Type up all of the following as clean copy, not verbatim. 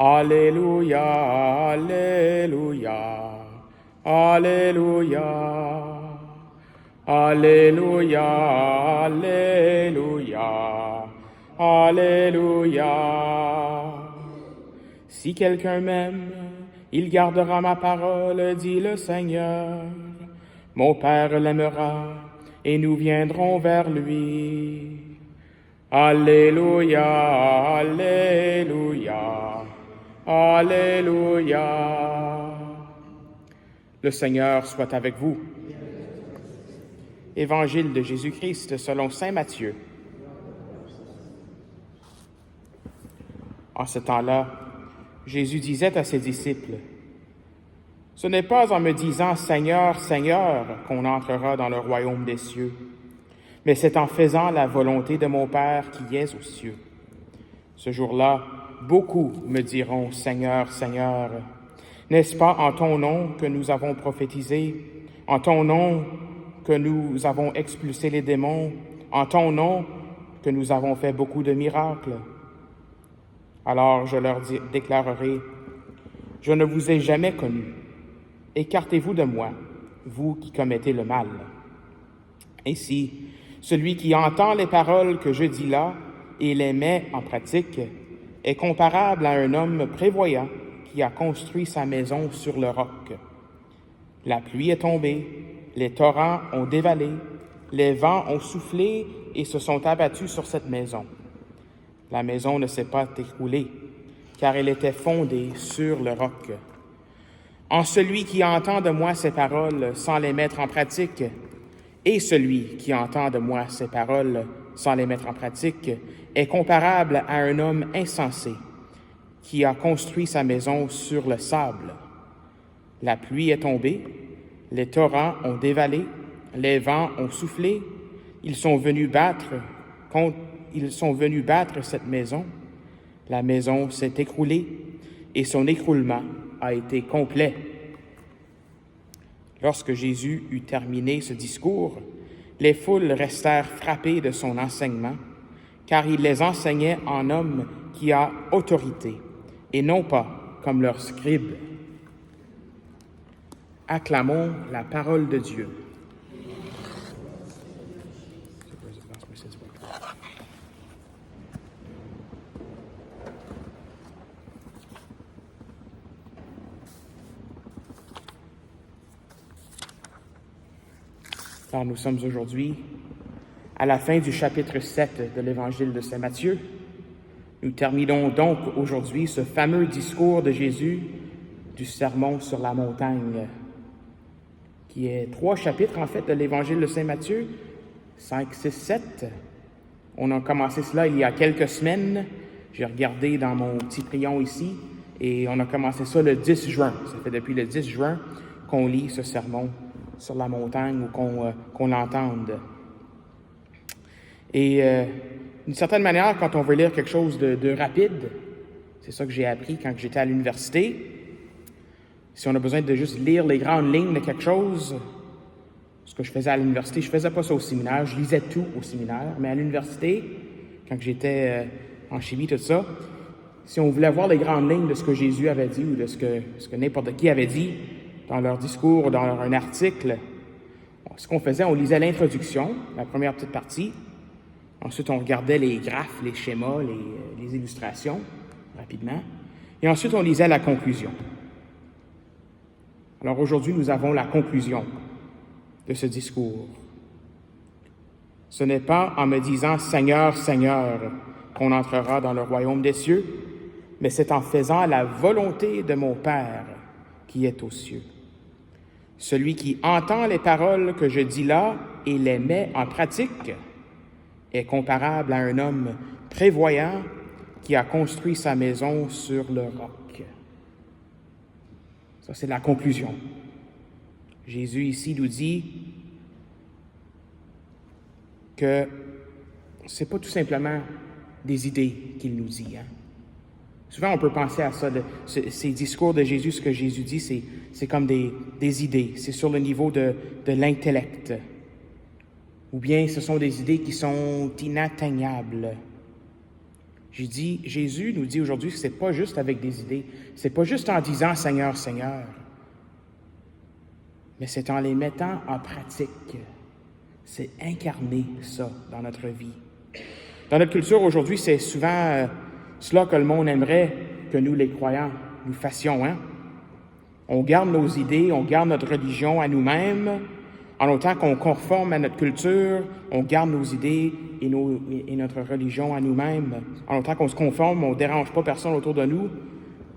Alléluia, Alléluia, Alléluia, Alléluia, Alléluia, Alléluia. Si quelqu'un m'aime, il gardera ma parole, dit le Seigneur. Mon Père l'aimera, et nous viendrons vers lui. Alléluia, Alléluia, Alléluia. Le Seigneur soit avec vous. Évangile de Jésus-Christ selon saint Matthieu. En ce temps-là, Jésus disait à ses disciples, « Ce n'est pas en me disant « Seigneur, Seigneur » qu'on entrera dans le royaume des cieux, mais c'est en faisant la volonté de mon Père qui est aux cieux. Ce jour-là, beaucoup me diront « Seigneur, Seigneur ». N'est-ce pas en ton nom que nous avons prophétisé, en ton nom que nous avons expulsé les démons, en ton nom que nous avons fait beaucoup de miracles? Alors je leur déclarerai, « Je ne vous ai jamais connus. Écartez-vous de moi, vous qui commettez le mal. » Ainsi, celui qui entend les paroles que je dis là et les met en pratique est comparable à un homme prévoyant qui a construit sa maison sur le roc. La pluie est tombée, les torrents ont dévalé, les vents ont soufflé et se sont abattus sur cette maison. La maison ne s'est pas écroulée, car elle était fondée sur le roc. En celui qui entend de moi ces paroles sans les mettre en pratique, et celui qui entend de moi ces paroles sans les mettre en pratique est comparable à un homme insensé qui a construit sa maison sur le sable. La pluie est tombée, les torrents ont dévalé, les vents ont soufflé, ils sont venus battre cette maison. La maison s'est écroulée et son écroulement a été complet. Lorsque Jésus eut terminé ce discours, les foules restèrent frappées de son enseignement, car il les enseignait en homme qui a autorité, et non pas comme leurs scribes. Acclamons la parole de Dieu. Alors, nous sommes aujourd'hui à la fin du chapitre 7 de l'Évangile de saint Matthieu. Nous terminons donc aujourd'hui ce fameux discours de Jésus du Sermon sur la montagne, qui est 3 chapitres en fait de l'Évangile de saint Matthieu, 5, 6, 7. On a commencé cela il y a quelques semaines. J'ai regardé dans mon petit crayon ici et on a commencé ça le 10 juin. Ça fait depuis le 10 juin qu'on lit ce sermon sur la montagne ou qu'on l'entende. Et d'une certaine manière, quand on veut lire quelque chose de rapide, c'est ça que j'ai appris quand j'étais à l'université, si on a besoin de juste lire les grandes lignes de quelque chose, ce que je faisais à l'université, je faisais pas ça au séminaire, je lisais tout au séminaire, mais à l'université, quand j'étais en chimie, tout ça, si on voulait voir les grandes lignes de ce que Jésus avait dit ou de ce que n'importe qui avait dit dans leur discours, dans un article, ce qu'on faisait, on lisait l'introduction, la première petite partie. Ensuite, on regardait les graphes, les schémas, les illustrations, rapidement. Et ensuite, on lisait la conclusion. Alors aujourd'hui, nous avons la conclusion de ce discours. Ce n'est pas en me disant « Seigneur, Seigneur » qu'on entrera dans le royaume des cieux, mais c'est en faisant la volonté de mon Père qui est aux cieux. Celui qui entend les paroles que je dis là et les met en pratique est comparable à un homme prévoyant qui a construit sa maison sur le roc. Ça, c'est la conclusion. Jésus ici nous dit que c'est pas tout simplement des idées qu'il nous dit. Souvent, on peut penser à ça, ces discours de Jésus, ce que Jésus dit, c'est comme des idées, c'est sur le niveau de l'intellect. Ou bien ce sont des idées qui sont inatteignables. Jésus nous dit aujourd'hui que ce n'est pas juste avec des idées, ce n'est pas juste en disant « Seigneur, Seigneur », mais c'est en les mettant en pratique. C'est incarner ça dans notre vie. Dans notre culture aujourd'hui, c'est souvent cela que le monde aimerait que nous, les croyants, nous fassions. Hein? On garde nos idées, on garde notre religion à nous-mêmes. En autant qu'on conforme à notre culture, on garde nos idées et notre religion à nous-mêmes. En autant qu'on se conforme, on ne dérange pas personne autour de nous,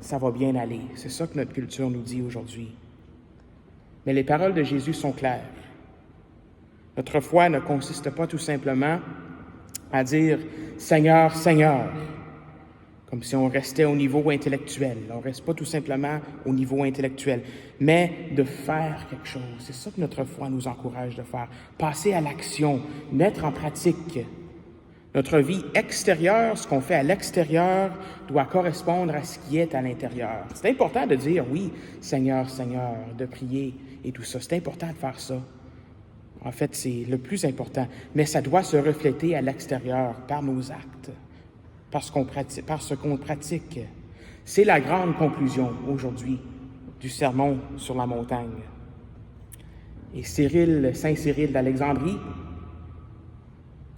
ça va bien aller. C'est ça que notre culture nous dit aujourd'hui. Mais les paroles de Jésus sont claires. Notre foi ne consiste pas tout simplement à dire « Seigneur, Seigneur », comme si on restait au niveau intellectuel. On ne reste pas tout simplement au niveau intellectuel, mais de faire quelque chose. C'est ça que notre foi nous encourage de faire. Passer à l'action, mettre en pratique. Notre vie extérieure, ce qu'on fait à l'extérieur, doit correspondre à ce qui est à l'intérieur. C'est important de dire « Oui, Seigneur, Seigneur », de prier et tout ça. C'est important de faire ça. En fait, c'est le plus important. Mais ça doit se refléter à l'extérieur par nos actes. Par ce qu'on pratique. C'est la grande conclusion aujourd'hui du sermon sur la montagne. Et Saint Cyril d'Alexandrie,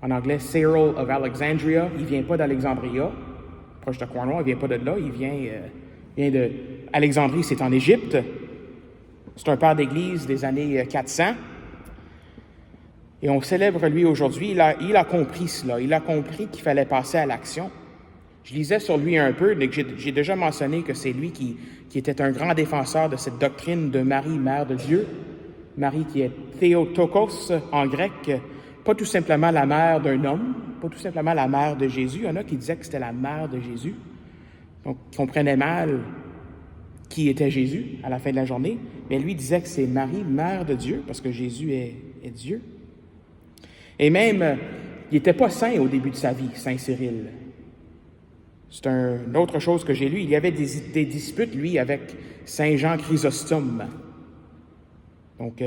en anglais Cyril of Alexandria, il ne vient pas d'Alexandria, proche de Cornwall, il ne vient pas de là, il vient de Alexandrie, c'est en Égypte. C'est un père d'église des années 400. Et on célèbre lui aujourd'hui. Il a compris cela, il a compris qu'il fallait passer à l'action. Je lisais sur lui un peu, mais j'ai déjà mentionné que c'est lui qui était un grand défenseur de cette doctrine de Marie, Mère de Dieu. Marie qui est Théotokos en grec, pas tout simplement la mère d'un homme, pas tout simplement la mère de Jésus. Il y en a qui disaient que c'était la mère de Jésus. Donc, ils comprenaient mal qui était Jésus à la fin de la journée, mais lui disait que c'est Marie, Mère de Dieu, parce que Jésus est Dieu. Et même, il n'était pas saint au début de sa vie, Saint Cyril. C'est une autre chose que j'ai lu. Il y avait des disputes, lui, avec Saint Jean Chrysostome. Donc,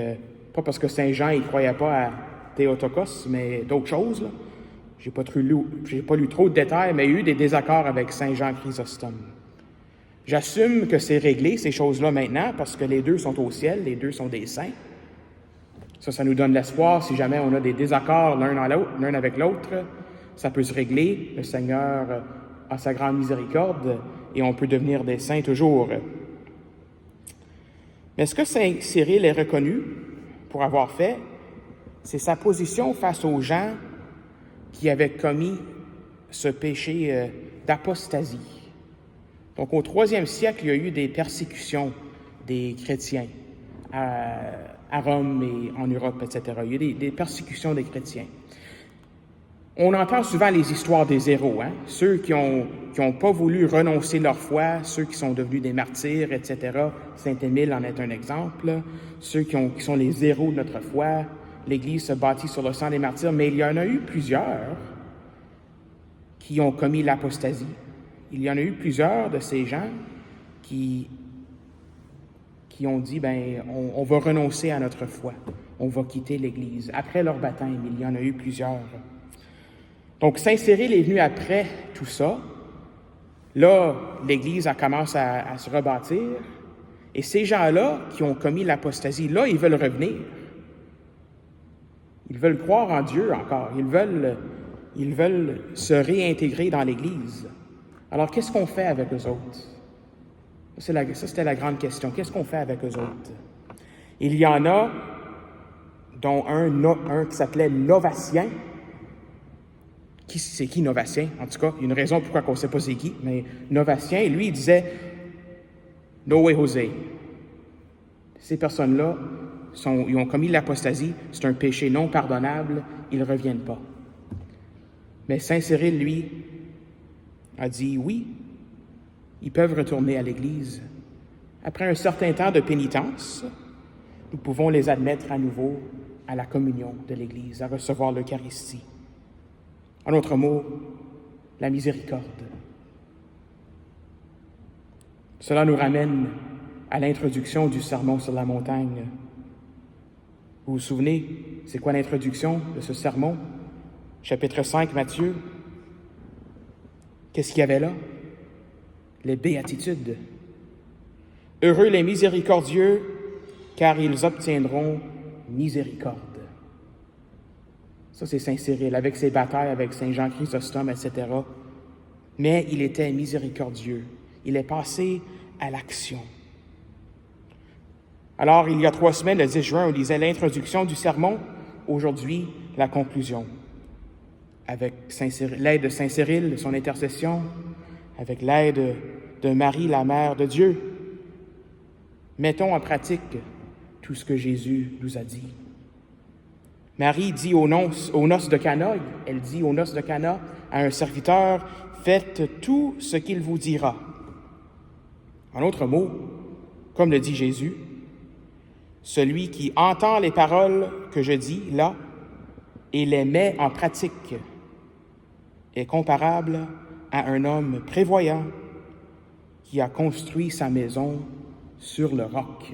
pas parce que Saint Jean, il ne croyait pas à Théotokos, mais d'autres choses. Là. J'ai pas lu trop de détails, mais il y a eu des désaccords avec Saint Jean Chrysostome. J'assume que c'est réglé, ces choses-là, maintenant, parce que les deux sont au ciel, les deux sont des saints. Ça nous donne l'espoir, si jamais on a des désaccords l'un avec l'autre, ça peut se régler. Le Seigneur a sa grande miséricorde et on peut devenir des saints toujours. Mais ce que Saint Cyril est reconnu pour avoir fait, c'est sa position face aux gens qui avaient commis ce péché d'apostasie. Donc au IIIe siècle, il y a eu des persécutions des chrétiens à Rome et en Europe, etc. Il y a eu des persécutions des chrétiens. On entend souvent les histoires des héros, hein? Ceux qui ont pas voulu renoncer leur foi, ceux qui sont devenus des martyrs, etc. Saint-Émile en est un exemple. Ceux qui sont les héros de notre foi. L'Église se bâtit sur le sang des martyrs, mais il y en a eu plusieurs qui ont commis l'apostasie. Il y en a eu plusieurs de ces gens qui ont dit, on va renoncer à notre foi, on va quitter l'Église. Après leur baptême, il y en a eu plusieurs. Donc, Saint Cyril est venu après tout ça. Là, l'Église commence à se rebâtir. Et ces gens-là qui ont commis l'apostasie, là, ils veulent revenir. Ils veulent croire en Dieu encore. Ils veulent se réintégrer dans l'Église. Alors, qu'est-ce qu'on fait avec eux autres? Ça, c'était la grande question. Qu'est-ce qu'on fait avec eux autres? Il y en a, dont un qui s'appelait Novatien. C'est qui Novatien? En tout cas, il y a une raison pourquoi on ne sait pas c'est qui, mais Novatien, lui, il disait « No way, José ». Ces personnes-là, ils ont commis l'apostasie, c'est un péché non pardonnable, ils ne reviennent pas. Mais Saint Cyril, lui, a dit oui, ils peuvent retourner à l'Église. Après un certain temps de pénitence, nous pouvons les admettre à nouveau à la communion de l'Église, à recevoir l'Eucharistie. En d'autres mots, la miséricorde. Cela nous ramène à l'introduction du sermon sur la montagne. Vous vous souvenez, c'est quoi l'introduction de ce sermon? Chapitre 5, Matthieu. Qu'est-ce qu'il y avait là? Les béatitudes. Heureux les miséricordieux, car ils obtiendront miséricorde. Ça, c'est Saint Cyril, avec ses batailles avec Saint Jean Chrysostome, etc. Mais il était miséricordieux. Il est passé à l'action. Alors, il y a 3 semaines, le 10 juin, on lisait l'introduction du sermon. Aujourd'hui, la conclusion. Avec l'aide de Saint Cyril, de son intercession, avec l'aide de Marie, la Mère de Dieu. Mettons en pratique tout ce que Jésus nous a dit. Marie dit aux noces de Cana, elle dit aux noces de Cana à un serviteur, « Faites tout ce qu'il vous dira. » En d'autres mots, comme le dit Jésus, celui qui entend les paroles que je dis là et les met en pratique est comparable à un homme prévoyant qui a construit sa maison sur le roc.